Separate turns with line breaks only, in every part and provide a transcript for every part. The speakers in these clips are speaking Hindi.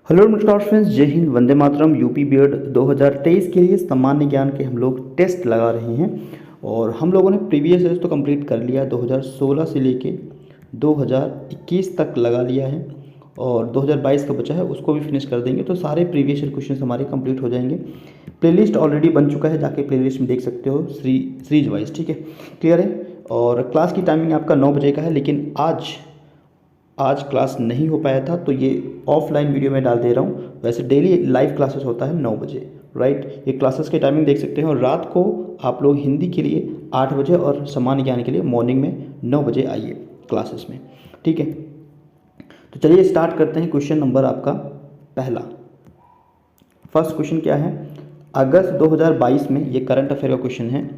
हेलो नमस्कार फ्रेंड्स, जय हिंद, वंदे मातरम। यूपी बीएड 2023 के लिए सामान्य ज्ञान के हम लोग टेस्ट लगा रहे हैं और हम लोगों ने प्रीवियस ईयर्स तो कंप्लीट कर लिया। 2016 से लेके 2021 तक लगा लिया है और 2022 का बचा है, उसको भी फिनिश कर देंगे तो सारे प्रीवियस ईयर क्वेश्चन हमारे कंप्लीट हो जाएंगे। प्लेलिस्ट ऑलरेडी बन चुका है, जाके प्लेलिस्ट में देख सकते हो सीरीज वाइज। ठीक है, क्लियर है। और क्लास की टाइमिंग आपका 9 बजे का है, लेकिन आज क्लास नहीं हो पाया था तो ये ऑफलाइन वीडियो में डाल दे रहा हूँ। वैसे डेली लाइव क्लासेस होता है 9 बजे, राइट। ये क्लासेस के टाइमिंग देख सकते हैं। और रात को आप लोग हिंदी के लिए 8 बजे और सामान्य ज्ञान के लिए मॉर्निंग में 9 बजे आइए क्लासेस में, ठीक है। तो चलिए स्टार्ट करते हैं। क्वेश्चन नंबर आपका पहला, फर्स्ट क्वेश्चन क्या है। अगस्त 2022 में, ये करंट अफेयर का क्वेश्चन है,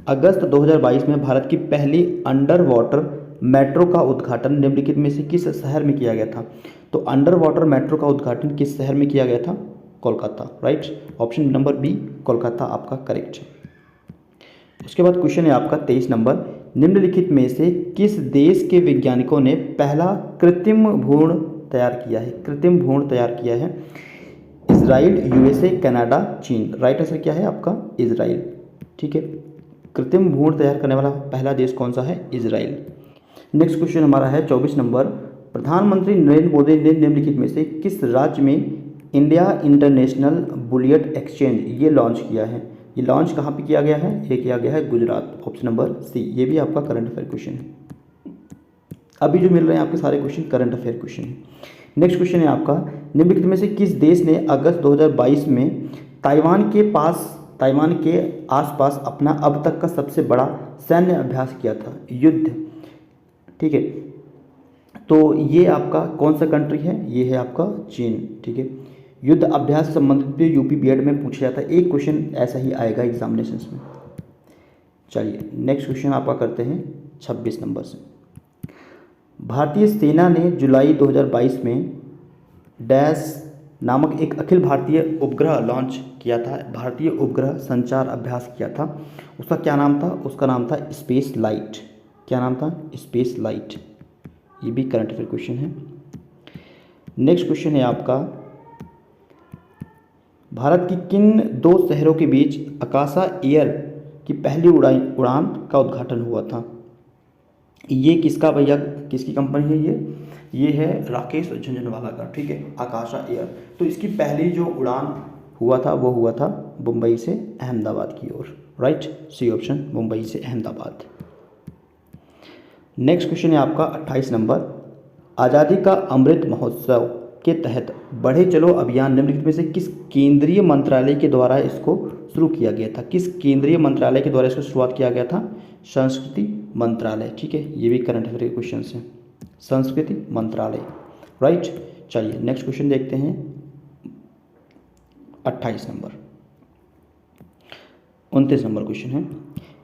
अगस्त 2022 में भारत की पहली अंडर वाटर मेट्रो का उद्घाटन निम्नलिखित में से किस शहर में किया गया था। तो अंडर वाटर मेट्रो का उद्घाटन किस शहर में किया गया था? Kolkata, right. Option number B Kolkata आपका करेक्ट है। उसके बाद क्वेश्चन है आपका 23 नंबर, निम्नलिखित में से किस देश के वैज्ञानिकों ने पहला कृत्रिम भ्रूण तैयार किया है? कृत्रिम भ्रूण तैयार किया है। इजराइल, यूएसए, कनाडा, चीन। राइट आंसर क्या है आपका? इजराइल, ठीक है। कृत्रिम भ्रूण तैयार करने वाला पहला देश कौन सा है? इजराइल। नेक्स्ट क्वेश्चन हमारा है 24 नंबर, प्रधानमंत्री नरेंद्र मोदी ने निम्नलिखित में से किस राज्य में इंडिया इंटरनेशनल बुलियट एक्सचेंज ये लॉन्च किया है? ये लॉन्च कहाँ पे किया गया है? ये किया गया है गुजरात। Option number C. ये भी आपका करंट अफेयर क्वेश्चन है। अभी जो मिल रहे हैं आपके सारे क्वेश्चन करंट अफेयर क्वेश्चन है। नेक्स्ट क्वेश्चन है आपका, निम्नलिखित में से किस देश ने अगस्त 2022 में ताइवान के आसपास अपना अब तक का सबसे बड़ा सैन्य अभ्यास किया था? युद्ध, ठीक है। तो ये आपका कौन सा कंट्री है? ये है आपका चीन, ठीक है। युद्ध अभ्यास से संबंधित भी यूपी बीएड में पूछा जाता है, एक क्वेश्चन ऐसा ही आएगा एग्जामिनेशंस में। चलिए नेक्स्ट क्वेश्चन आपका करते हैं 26 नंबर से। भारतीय सेना ने जुलाई 2022 में डैश नामक एक अखिल भारतीय उपग्रह लॉन्च किया था, भारतीय उपग्रह संचार अभ्यास किया था। उसका क्या नाम था? उसका नाम था स्पेस लाइट। क्या नाम था? Space light. ये भी करंट अफेयर क्वेश्चन है। नेक्स्ट क्वेश्चन है आपका, भारत की किन दो शहरों के बीच आकाशा एयर की पहली उड़ान का उद्घाटन हुआ था? ये किसका भैया, किसकी कंपनी है? ये है राकेश झुंझुनवाला का, ठीक है, आकाशा एयर। तो इसकी पहली जो उड़ान हुआ था वो हुआ था मुंबई से अहमदाबाद की ओर, राइट। सी ऑप्शन, मुंबई से अहमदाबाद। नेक्स्ट क्वेश्चन है आपका 28 नंबर, आज़ादी का अमृत महोत्सव के तहत बढ़े चलो अभियान निम्नलिखित में से किस केंद्रीय मंत्रालय के द्वारा इसको शुरू किया गया था? किस केंद्रीय मंत्रालय के द्वारा इसको शुरुआत किया गया था? संस्कृति मंत्रालय, ठीक है। ये भी करंट अफेयर के क्वेश्चन हैं, संस्कृति मंत्रालय, राइट। चलिए नेक्स्ट क्वेश्चन देखते हैं 28 नंबर। 29 नंबर क्वेश्चन है,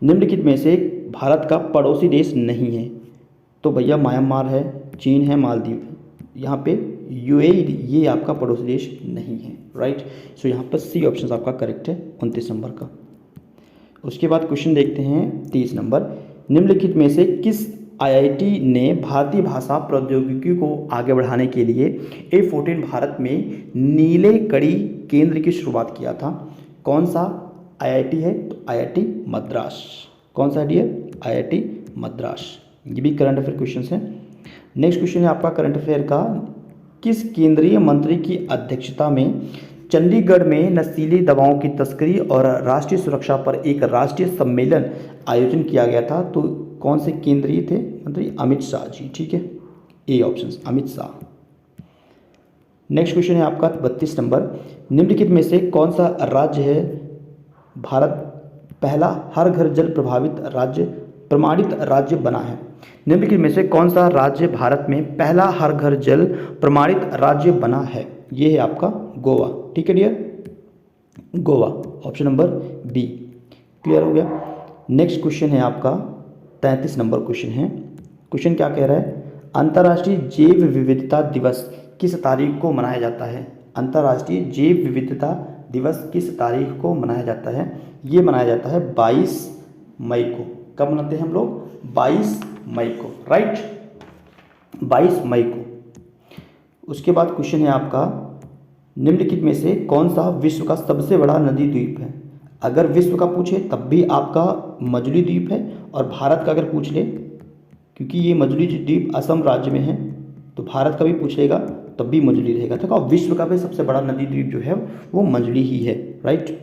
निम्नलिखित में से भारत का पड़ोसी देश नहीं है? तो भैया म्यांमार है, चीन है, मालदीव। यहाँ पे यूएई ये आपका पड़ोसी देश नहीं है, राइट। सो यहाँ पर सी ऑप्शन आपका करेक्ट है 29 नंबर का। उसके बाद क्वेश्चन देखते हैं 30 नंबर, निम्नलिखित में से किस आईआईटी ने भारतीय भाषा प्रौद्योगिकी को आगे बढ़ाने के लिए A14 भारत में नीले कड़ी केंद्र की शुरुआत किया था? कौन सा आईआईटी है? तो आईआईटी मद्रास। कौन सा है? आईआईटी मद्रास। ये भी करंट अफेयर क्वेश्चन है। नेक्स्ट क्वेश्चन है आपका करंट अफेयर का, किस केंद्रीय मंत्री की अध्यक्षता में चंडीगढ़ में नशीली दवाओं की तस्करी और राष्ट्रीय सुरक्षा पर एक राष्ट्रीय सम्मेलन आयोजन किया गया था? तो कौन से केंद्रीय थे मंत्री? अमित शाह जी, ठीक है। A option, Amit Shah. Next question है आपका 32 नंबर, निम्नलिखित में से कौन सा राज्य है भारत पहला हर घर जल प्रमाणित राज्य बना है? निम्नलिखित में से कौन सा राज्य भारत में पहला हर घर जल प्रमाणित राज्य बना है? ये है आपका गोवा, ठीक है dear, Goa. Option number B clear हो गया। नेक्स्ट क्वेश्चन है आपका 33 नंबर क्वेश्चन है। क्वेश्चन क्या कह रहा है, अंतर्राष्ट्रीय जैव विविधता दिवस किस तारीख को मनाया जाता है? अंतर्राष्ट्रीय जैव विविधता दिवस किस तारीख को मनाया जाता है? ये मनाया जाता है 22 मई को। कब मनाते हैं हम लोग? 22 मई को, राइट, 22 मई को। उसके बाद क्वेश्चन है आपका निम्नलिखित में से कौन सा विश्व का सबसे बड़ा नदी द्वीप है? अगर विश्व का पूछे तब भी आपका मजुली द्वीप है, और भारत का अगर पूछ ले, क्योंकि ये मजुली द्वीप असम राज्य में है, तो भारत का भी पूछेगा तब भी मजुली रहेगा। तो विश्व का भी सबसे बड़ा नदी द्वीप जो है वो मजुली ही है, राइट।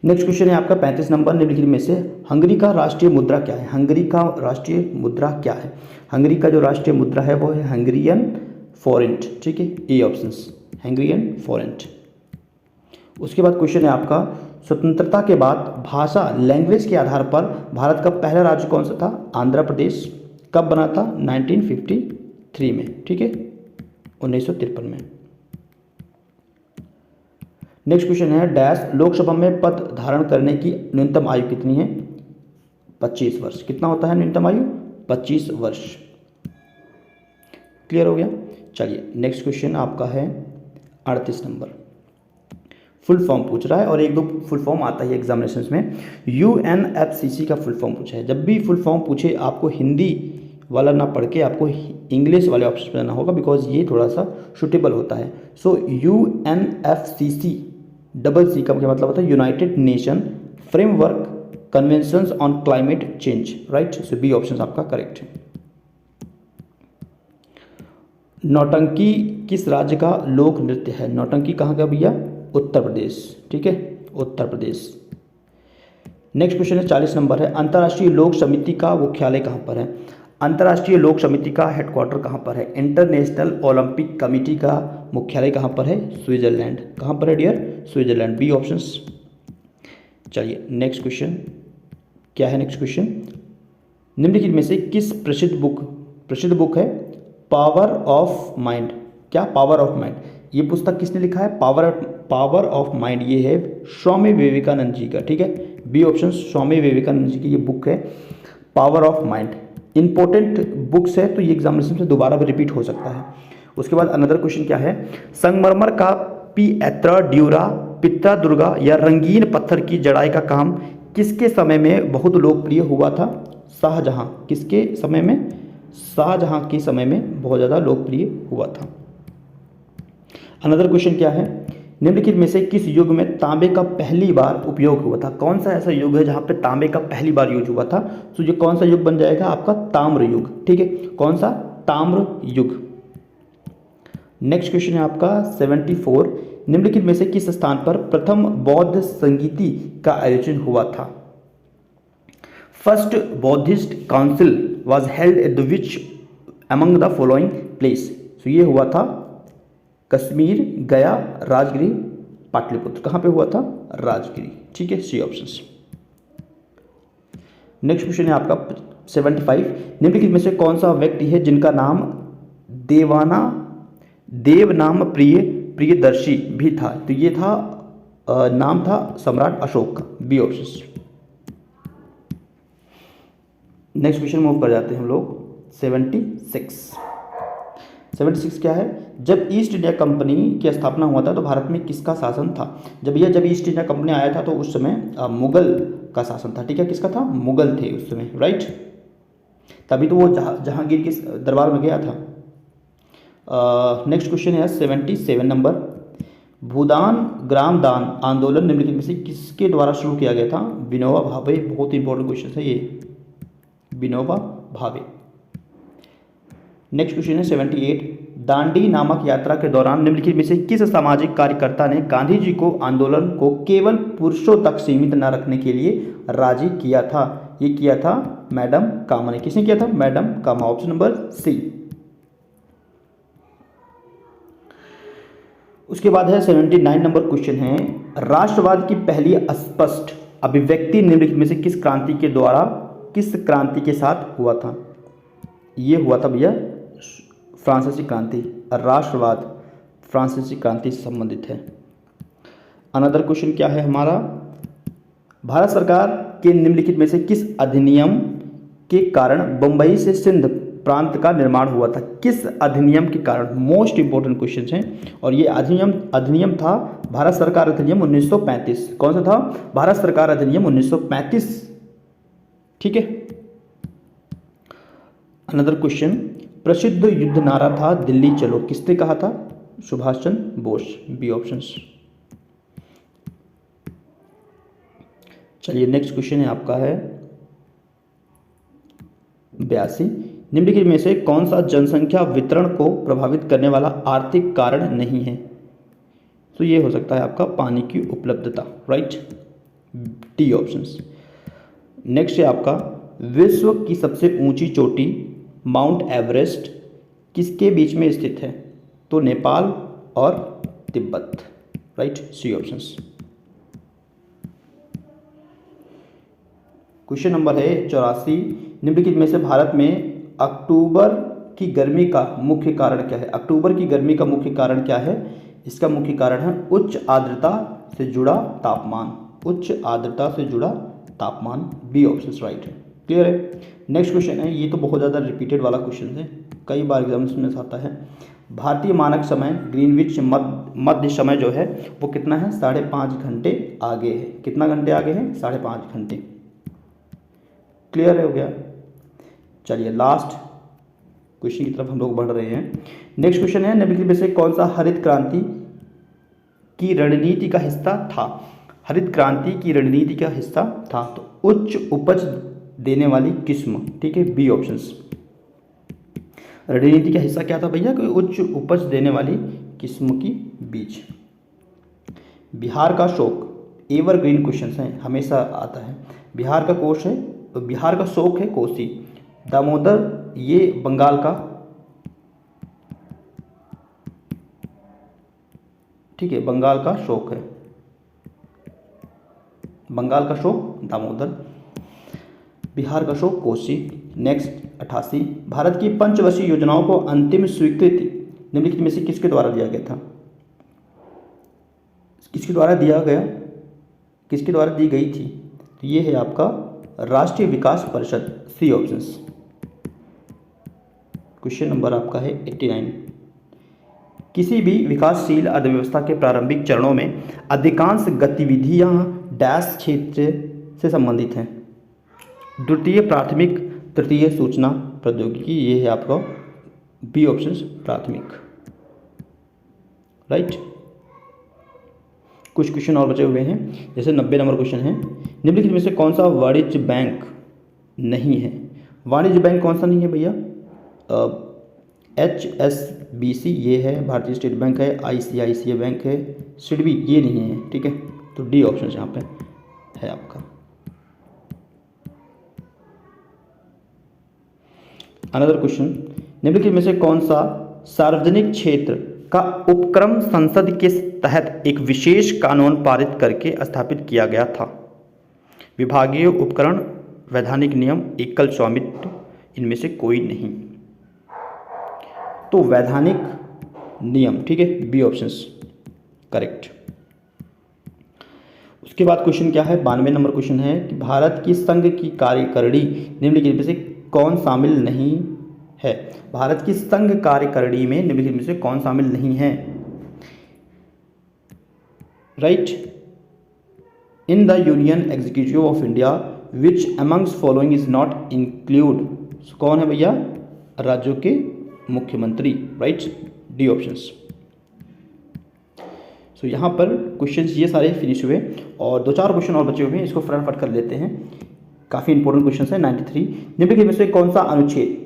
नेक्स्ट क्वेश्चन है आपका 35 नंबर, निम्नलिखित में से हंगरी का राष्ट्रीय मुद्रा क्या है? हंगरी का राष्ट्रीय मुद्रा क्या है? हंगरी का जो राष्ट्रीय मुद्रा है वो है हंगरियन फॉरेंट, ठीक है, ए ऑप्शंस, हंगरियन फॉरेंट। उसके बाद क्वेश्चन है आपका स्वतंत्रता के बाद भाषा लैंग्वेज के आधार पर भारत का पहला राज्य कौन सा था? आंध्र प्रदेश। कब बना था? 1953 में, ठीक है, 1953 में। नेक्स्ट क्वेश्चन है डैश लोकसभा में पद धारण करने की न्यूनतम आयु कितनी है? 25 वर्ष। कितना होता है न्यूनतम आयु? 25 वर्ष। क्लियर हो गया? चलिए नेक्स्ट क्वेश्चन आपका है 38 नंबर, फुल फॉर्म पूछ रहा है, और एक दो फुल फॉर्म आता है एग्जामिनेशन में। UNFCC का फुल फॉर्म पूछा है। जब भी फुल फॉर्म पूछे आपको हिंदी वाला ना पढ़ के आपको इंग्लिश वाले ऑप्शन पर जाना होगा, बिकॉज ये थोड़ा सा सुटेबल होता है। सो UNFCC डबल सी का क्या मतलब होता है? United Nation framework conventions on climate change, right. So B option आपका करेक्ट है। नौटंकी किस राज्य का लोक नृत्य है? नौटंकी कहाँ का भैया? उत्तर प्रदेश, ठीक है, उत्तर प्रदेश। नेक्स्ट क्वेश्चन है 40 नंबर है, अंतर्राष्ट्रीय लोक समिति का मुख्यालय कहाँ पर है? अंतर्राष्ट्रीय लोक समिति का हेडक्वार्टर कहाँ पर है? इंटरनेशनल ओलंपिक कमेटी का मुख्यालय कहाँ पर है? स्विट्जरलैंड। कहाँ पर है डियर? Switzerland, B options. चलिए नेक्स्ट क्वेश्चन क्या है? नेक्स्ट क्वेश्चन निम्नलिखित में से किस प्रसिद्ध बुक है पावर ऑफ माइंड? क्या? Power of mind. ये पुस्तक किसने लिखा है? पावर ऑफ माइंड ये है स्वामी विवेकानंद जी का, ठीक है, बी ऑप्शन, स्वामी विवेकानंद जी की ये बुक है power of mind. Important books है तो ये एग्जामिनेशन से दोबारा भी रिपीट हो सकता है। उसके बाद अनदर क्वेश्चन क्या है, संगमरमर का पिएत्रा ड्यूरा, पित्रा दुर्गा या रंगीन पत्थर की जड़ाई का काम किसके समय में बहुत लोकप्रिय हुआ था? शाहजहां। किसके समय में? शाहजहां के समय में बहुत ज़्यादा लोकप्रिय हुआ था। अनदर क्वेश्चन क्या है, निम्नलिखित में से किस युग में तांबे का पहली बार उपयोग हुआ था? कौन सा ऐसा युग है जहाँ पे तांबे का पहली बार यूज हुआ था? तो ये कौन सा युग बन जाएगा आपका? ताम्र युग, ठीक है, कौन सा? ताम्र युग। नेक्स्ट क्वेश्चन है आपका 74, निम्नलिखित में से किस स्थान पर प्रथम बौद्ध संगीति का आयोजन हुआ था? First Buddhist council was held at the which among the following place? तो ये हुआ था कश्मीर, गया, राजगिरी, पाटलिपुत्र। कहाँ पे हुआ था? राजगिरी, ठीक है, सी ऑप्शंस। नेक्स्ट क्वेश्चन है आपका 75, निम्नलिखित में से कौन सा व्यक्ति है जिनका नाम देव नाम प्रियदर्शी भी था? तो ये था नाम था सम्राट अशोक का, B options. Next question move कर जाते हैं हम लोग 76 क्या है, जब ईस्ट इंडिया कंपनी की स्थापना हुआ था तो भारत में किसका शासन था? जब ईस्ट इंडिया कंपनी आया था तो उस समय मुगल का शासन था, ठीक है, किसका था? मुगल थे उस समय, राइट। तभी तो वो जहांगीर के दरबार में गया था। नेक्स्ट क्वेश्चन है 77 नंबर, भूदान ग्राम दान आंदोलन निम्नलिखित में से किसके द्वारा शुरू किया गया था? विनोबा भावे। बहुत इंपॉर्टेंट क्वेश्चन है ये, विनोबा भावे। नेक्स्ट क्वेश्चन है 78, दांडी नामक यात्रा के दौरान निम्नलिखित में से किस सामाजिक कार्यकर्ता ने गांधी जी को आंदोलन को केवल पुरुषों तक सीमित न रखने के लिए राजी किया था? ये किया था मैडम कामा ने। किसने किया था? मैडम कामा, ऑप्शन नंबर सी। उसके बाद है 79 नंबर क्वेश्चन है, राष्ट्रवाद की पहली स्पष्ट अभिव्यक्ति निम्नलिखित में से किस क्रांति के द्वारा, किस क्रांति के साथ हुआ था? ये हुआ था भैया फ्रांसीसी क्रांति। राष्ट्रवाद फ्रांसीसी क्रांति से संबंधित है। अनदर क्वेश्चन क्या है हमारा, भारत सरकार के निम्नलिखित में से किस अधिनियम के कारण बंबई से सिंध प्रांत का निर्माण हुआ था? किस अधिनियम के कारण? मोस्ट इंपोर्टेंट क्वेश्चन हैं, और ये अधिनियम था भारत सरकार अधिनियम 1935। कौन सा था? भारत सरकार अधिनियम 1935, ठीक है। अनदर क्वेश्चन, प्रसिद्ध युद्ध नारा था दिल्ली चलो, किसने कहा था? Subhash Chandra Bose, B options. चलिए नेक्स्ट क्वेश्चन है आपका है 82, निम्नलिखित में से कौन सा जनसंख्या वितरण को प्रभावित करने वाला आर्थिक कारण नहीं है? तो ये हो सकता है आपका पानी की उपलब्धता, राइट, डी ऑप्शंस। नेक्स्ट है आपका विश्व की सबसे ऊंची चोटी माउंट एवरेस्ट किसके बीच में स्थित है? तो नेपाल और तिब्बत, राइट, सी ऑप्शंस। क्वेश्चन नंबर है 84, निम्नलिखित में से भारत में अक्टूबर की गर्मी का मुख्य कारण क्या है? अक्टूबर की गर्मी का मुख्य कारण क्या है? इसका मुख्य कारण है उच्च आर्द्रता से जुड़ा तापमान, उच्च आर्द्रता से जुड़ा तापमान, बी ऑप्शन राइट है। क्लियर है। नेक्स्ट क्वेश्चन है, ये तो बहुत ज़्यादा रिपीटेड वाला क्वेश्चन है, कई बार एग्जाम्स में आता है। भारतीय मानक समय ग्रीनविच मध्य समय जो है वो कितना है? 5.5 घंटे आगे है। कितना घंटे आगे है? 5.5 घंटे। क्लियर हो गया। चलिए लास्ट क्वेश्चन की तरफ हम लोग बढ़ रहे हैं। नेक्स्ट क्वेश्चन है, निम्नलिखित में से कौन सा हरित क्रांति की रणनीति का हिस्सा था? हरित क्रांति की रणनीति का हिस्सा था, तो उच्च उपज देने वाली किस्म, ठीक है, बी ऑप्शंस। रणनीति का हिस्सा क्या था भैया? कोई उच्च उपज देने वाली किस्म की बीज। बिहार का शोक, एवरग्रीन क्वेश्चन है, हमेशा आता है। बिहार का कोश है, तो बिहार का शोक है कोसी। दामोदर ये बंगाल का, ठीक है, बंगाल का शोक है, बंगाल का शोक दामोदर, बिहार का शोक कोसी। नेक्स्ट 88, भारत की पंचवर्षीय योजनाओं को अंतिम स्वीकृति निम्नलिखित में से किसके द्वारा दिया गया था? किसके द्वारा दिया गया, किसके द्वारा दी गई थी? तो ये है आपका राष्ट्रीय विकास परिषद, सी ऑप्शंस। क्वेश्चन नंबर आपका है 89, किसी भी विकासशील अर्थव्यवस्था के प्रारंभिक चरणों में अधिकांश गतिविधियां डैश क्षेत्र से संबंधित हैं? द्वितीय, प्राथमिक, तृतीय सूचना प्रौद्योगिकी, ये है आपका बी ऑप्शंस प्राथमिक, राइट। कुछ क्वेश्चन और बचे हुए हैं, जैसे 90 नंबर क्वेश्चन है, निम्नलिखित में से कौन सा वाणिज्य बैंक नहीं है? वाणिज्य बैंक कौन सा नहीं है भैया? HSBC ये है, भारतीय स्टेट बैंक है, ICICI बैंक है, सिडबी ये नहीं है, ठीक है, तो डी ऑप्शन यहाँ पे है आपका। अनदर क्वेश्चन, निम्नलिखित में से कौन सा सार्वजनिक क्षेत्र का उपक्रम संसद के तहत एक विशेष कानून पारित करके स्थापित किया गया था? विभागीय उपकरण, वैधानिक नियम, एकल स्वामित्व, इनमें से कोई नहीं। तो वैधानिक नियम, ठीक है, बी ऑप्शंस करेक्ट। उसके बाद क्वेश्चन क्या है, 92 नंबर क्वेश्चन है कि भारत की संघ की कार्यकारिणी निम्नलिखित में से कौन शामिल नहीं है? भारत की संघ कार्यकारिणी में निम्नलिखित में से कौन शामिल नहीं है? Right, in the union executive of India which amongst following is not include, कौन है भैया? राज्यों के मुख्यमंत्री, राइट, डी ऑप्शंस। सो यहाँ पर क्वेश्चंस ये सारे फिनिश हुए और 2-4 क्वेश्चन और बचे हुए हैं, इसको फटाफट कर लेते हैं, काफ़ी इंपॉर्टेंट क्वेश्चन है। 93, निम्नलिखित में से कौन सा अनुच्छेद,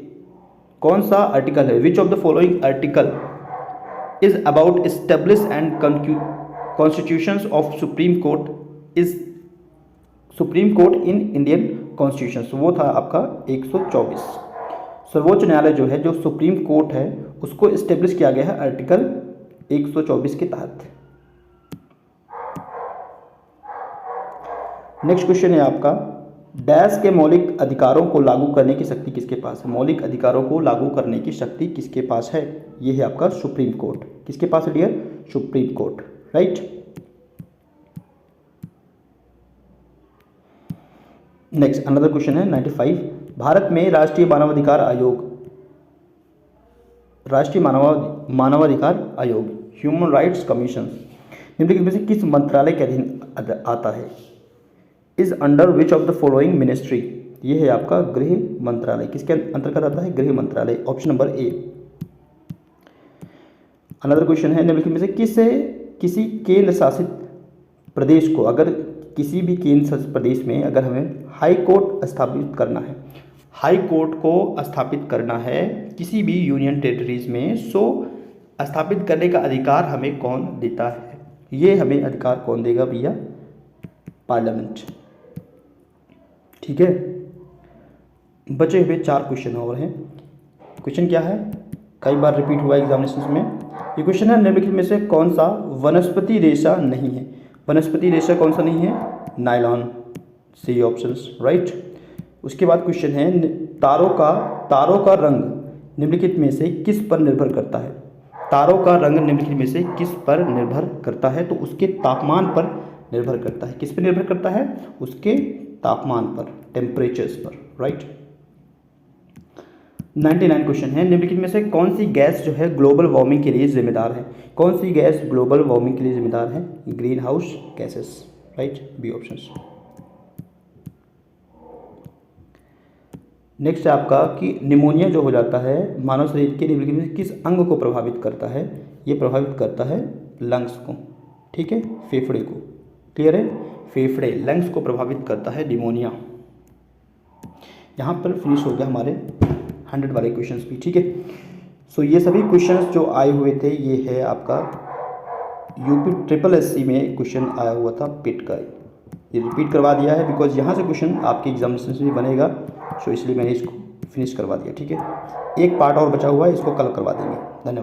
कौन सा आर्टिकल है? Which of the following article is about establish and constitutions of supreme court is supreme court in Indian constitution? वो था आपका 124। सर्वोच्च न्यायालय जो है, जो सुप्रीम कोर्ट है, उसको एस्टेब्लिश किया गया है आर्टिकल 124 के तहत। नेक्स्ट क्वेश्चन है आपका, डैश के मौलिक अधिकारों को लागू करने की शक्ति किसके पास है? मौलिक अधिकारों को लागू करने की शक्ति किसके पास है? ये है आपका सुप्रीम कोर्ट। किसके पास है dear? Supreme court, right. Next another question है 95, भारत में राष्ट्रीय मानवाधिकार आयोग, राष्ट्रीय मानवाधिकार आयोग, ह्यूमन राइट्स कमीशन निम्नलिखित में से किस मंत्रालय के अधीन आता है? Is under which of the following ministry? ये है आपका गृह मंत्रालय। किसके अंतर्गत आता है? गृह मंत्रालय, option number A. Another question है निम्नलिखित में से किसी केंद्र शासित प्रदेश को, अगर किसी भी केंद्र शासित प्रदेश में अगर हमें हाई कोर्ट स्थापित करना है, हाई कोर्ट को स्थापित करना है किसी भी यूनियन टेरिटरीज में, सो स्थापित करने का अधिकार हमें कौन देता है? ये हमें अधिकार कौन देगा भैया? पार्लियामेंट। ठीक है, बचे हुए 4 क्वेश्चन और हैं। क्वेश्चन क्या है, कई बार रिपीट हुआ एग्जामिनेशन में। ये क्वेश्चन है निम्नलिखित में से कौन सा वनस्पति रेशा नहीं है? वनस्पति रेशा कौन सा नहीं है? नायलॉन। सी ऑप्शंस, राइट। उसके बाद क्वेश्चन है तारों का रंग निम्नलिखित में से किस पर निर्भर करता है? तारों का रंग निम्नलिखित में से किस पर निर्भर करता है? तो उसके तापमान पर निर्भर करता है। किस पर निर्भर करता है? उसके तापमान पर, टेम्परेचर्स पर, राइट। 99 क्वेश्चन है निम्नलिखित में से कौन सी गैस जो है ग्लोबल वार्मिंग के लिए जिम्मेदार है? कौन सी गैस ग्लोबल वार्मिंग के लिए जिम्मेदार है? Greenhouse gases, right, B options. Next है आपका कि निमोनिया जो हो जाता है मानव शरीर के निम्नलिखित में किस अंग को प्रभावित करता है? ये प्रभावित करता है लंग्स को, ठीक है, फेफड़े को। क्लियर है, फेफड़े, लंग्स को प्रभावित करता है निमोनिया। यहाँ पर फिनिश हो गया हमारे 100 वाले क्वेश्चंस भी, ठीक है। सो ये सभी क्वेश्चंस जो आए हुए थे ये है आपका यूपी SSC में क्वेश्चन आया हुआ था पिट का। ये रिपीट करवा दिया है बिकॉज यहाँ से क्वेश्चन आपके एग्जामिनेशन से भी बनेगा, सो इसलिए मैंने इसको फिनिश करवा दिया, ठीक है। एक पार्ट और बचा हुआ है, इसको कल करवा देंगे। धन्यवाद।